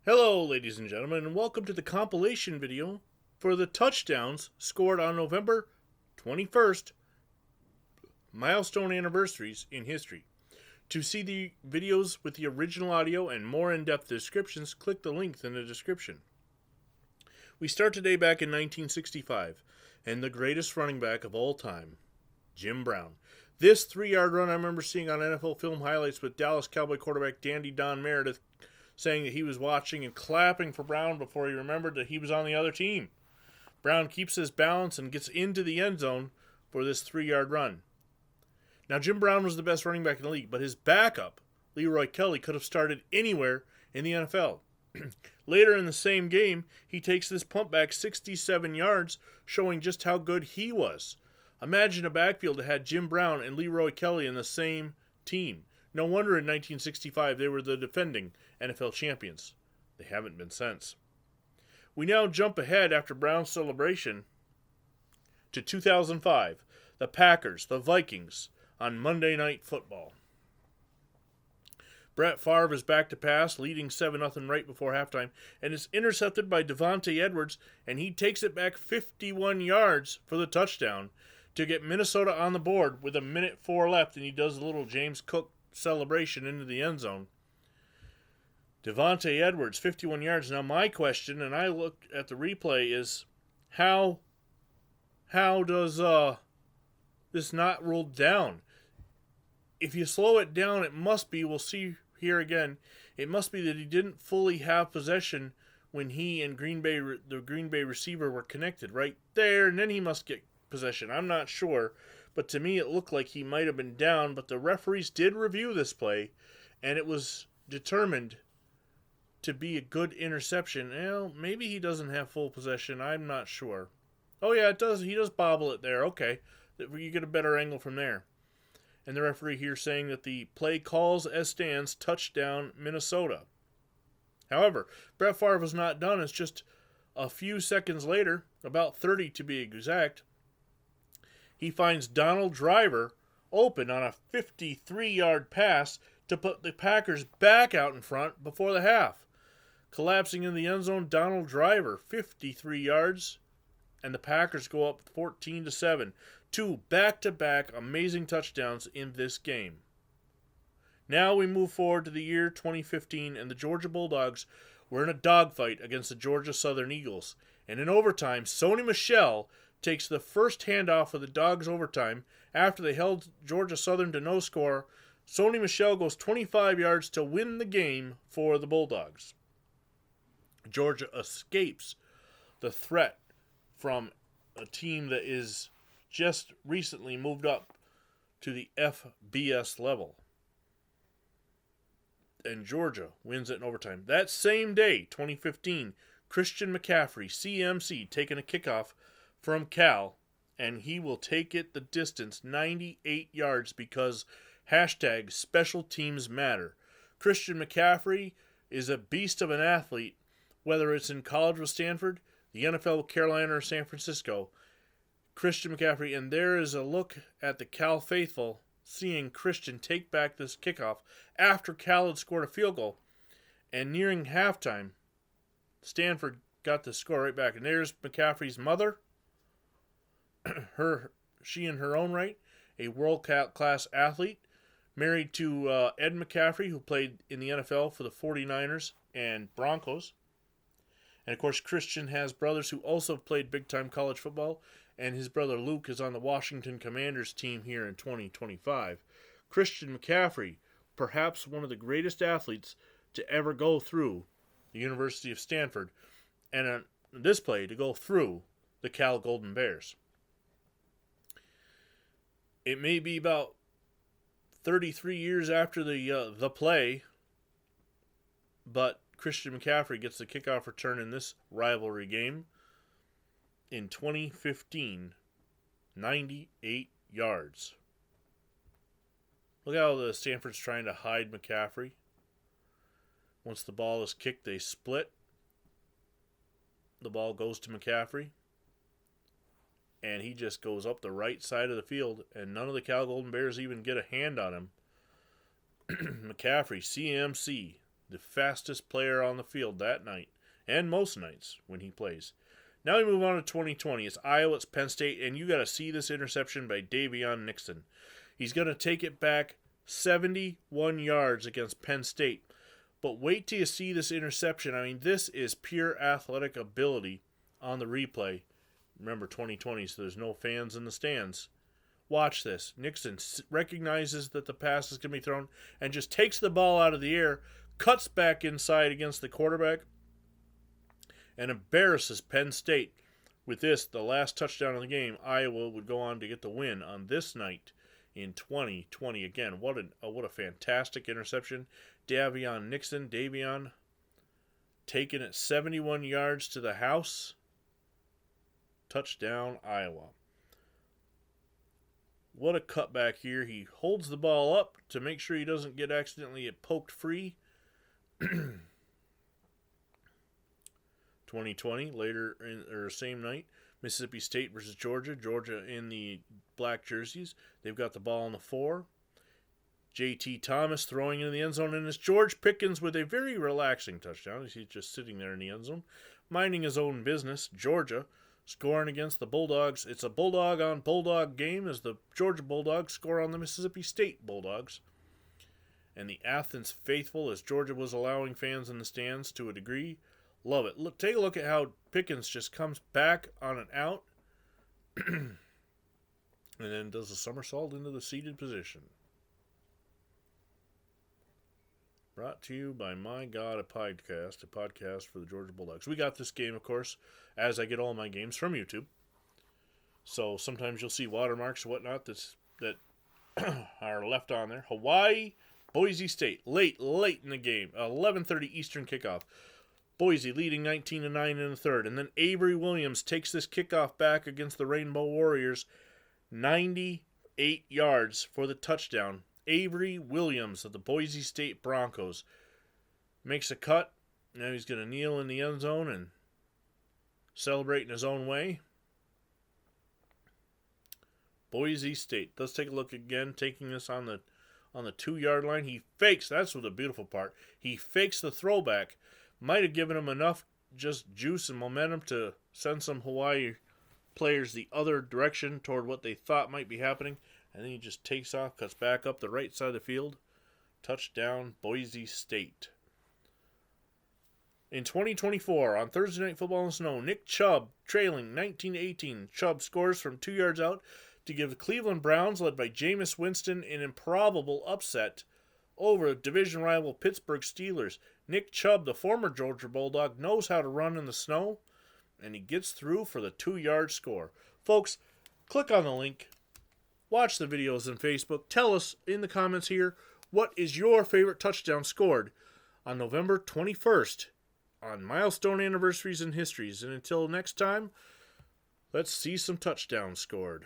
Hello, ladies and gentlemen, and welcome to the compilation video for the touchdowns scored on November 21st, milestone anniversaries in history. To see the videos with the original audio and more in-depth descriptions, click the link in the description. We start today back in 1965, and the greatest running back of all time, Jim Brown. This 3-yard run I remember seeing on NFL film highlights with Dallas Cowboy quarterback Dandy Don Meredith saying that he was watching and clapping for Brown before he remembered that he was on the other team. Brown keeps his balance and gets into the end zone for this 3-yard run. Now, Jim Brown was the best running back in the league, but his backup, Leroy Kelly, could have started anywhere in the NFL. Later in the same game, he takes this pump back 67 yards, showing just how good he was. Imagine a backfield that had Jim Brown and Leroy Kelly in the same team. No wonder in 1965 they were the defending NFL champions. They haven't been since. We now jump ahead after Brown's celebration to 2005, the Packers, the Vikings, on Monday Night Football. Brett Favre is back to pass, leading 7-0 right before halftime, and is intercepted by Devontae Edwards, and he takes it back 51 yards for the touchdown to get Minnesota on the board with 1:04 left, and he does a little James Cook celebration into the end zone. Devontae Edwards, 51 yards. Now my question, and I looked at the replay, is how does this not roll down? If you slow it down, it must be, we'll see here again, it must be that he didn't fully have possession when he and the Green Bay receiver were connected right there, and then he must get possession. I'm not sure, but to me it looked like he might have been down, but the referees did review this play, and it was determined to be a good interception. Well, maybe he doesn't have full possession. I'm not sure. Oh yeah, it does. He does bobble it there. Okay, you get a better angle from there. And the referee here saying that the play calls as stands, touchdown Minnesota. However, Brett Favre was not done. It's just a few seconds later, about 30 to be exact, he finds Donald Driver open on a 53-yard pass to put the Packers back out in front before the half. Collapsing in the end zone, Donald Driver, 53 yards, and the Packers go up 14-7. Two back-to-back amazing touchdowns in this game. Now we move forward to the year 2015, and the Georgia Bulldogs were in a dogfight against the Georgia Southern Eagles. And in overtime, Sony Michel takes the first handoff of the Dogs' overtime after they held Georgia Southern to no score. Sony Michel goes 25 yards to win the game for the Bulldogs. Georgia escapes the threat from a team that is just recently moved up to the FBS level. And Georgia wins it in overtime. That same day, 2015, Christian McCaffrey, CMC, taking a kickoff from Cal, and he will take it the distance, 98 yards, because hashtag special teams matter. Christian McCaffrey is a beast of an athlete, whether it's in college with Stanford, the NFL with Carolina, or San Francisco. Christian McCaffrey, and there is a look at the Cal faithful seeing Christian take back this kickoff after Cal had scored a field goal. And nearing halftime, Stanford got the score right back. And there's McCaffrey's mother, she in her own right, a world-class athlete, married to Ed McCaffrey, who played in the NFL for the 49ers and Broncos. And of course, Christian has brothers who also played big-time college football, and his brother Luke is on the Washington Commanders team here in 2025. Christian McCaffrey, perhaps one of the greatest athletes to ever go through the University of Stanford, and on this play to go through the Cal Golden Bears. It may be about 33 years after the play, but Christian McCaffrey gets the kickoff return in this rivalry game. In 2015, 98 yards. Look how the Stanford's trying to hide McCaffrey. Once the ball is kicked, they split. The ball goes to McCaffrey. And he just goes up the right side of the field, and none of the Cal Golden Bears even get a hand on him. McCaffrey, CMC, the fastest player on the field that night, and most nights when he plays. Now we move on to 2020. It's Iowa, it's Penn State, and you got to see this interception by Davion Nixon. He's going to take it back 71 yards against Penn State. But wait till you see this interception. I mean, this is pure athletic ability on the replay. Remember, 2020, so there's no fans in the stands. Watch this. Nixon recognizes that the pass is going to be thrown and just takes the ball out of the air, cuts back inside against the quarterback, and embarrasses Penn State. With this, the last touchdown of the game, Iowa would go on to get the win on this night in 2020. Again, what a fantastic interception. Davion Nixon, taking it 71 yards to the house. Touchdown, Iowa. What a cutback here. He holds the ball up to make sure he doesn't get accidentally poked free. 2020, later or same night, Mississippi State versus Georgia. Georgia in the black jerseys. They've got the ball on the 4. J.T. Thomas throwing into the end zone, and it's George Pickens with a very relaxing touchdown. He's just sitting there in the end zone, minding his own business. Georgia scoring against the Bulldogs. It's a Bulldog on Bulldog game as the Georgia Bulldogs score on the Mississippi State Bulldogs. And the Athens faithful, as Georgia was allowing fans in the stands to a degree, love it. Look, take a look at how Pickens just comes back on an out and then does a somersault into the seated position. Brought to you by My God, a podcast for the Georgia Bulldogs. We got this game, of course, as I get all my games from YouTube. So sometimes you'll see watermarks and whatnot that are left on there. Hawaii, Boise State, late in the game, 11:30 Eastern kickoff. Boise leading 19-9 in the third, and then Avery Williams takes this kickoff back against the Rainbow Warriors, 98 yards for the touchdown. Avery Williams of the Boise State Broncos makes a cut. Now he's going to kneel in the end zone and celebrate in his own way. Boise State. Let's take a look again, taking this on the 2-yard line. He fakes. That's the beautiful part. He fakes the throwback. Might have given him enough just juice and momentum to send some Hawaii players the other direction toward what they thought might be happening. And then he just takes off, cuts back up the right side of the field. Touchdown, Boise State. In 2024, on Thursday Night Football in the Snow, Nick Chubb, trailing 19-18. Chubb scores from 2 yards out to give the Cleveland Browns, led by Jameis Winston, an improbable upset over division rival Pittsburgh Steelers. Nick Chubb, the former Georgia Bulldog, knows how to run in the snow, and he gets through for the 2-yard score. Folks, click on the link. Watch the videos on Facebook. Tell us in the comments here, what is your favorite touchdown scored on November 21st on Milestone Anniversaries and Histories. And until next time, let's see some touchdowns scored.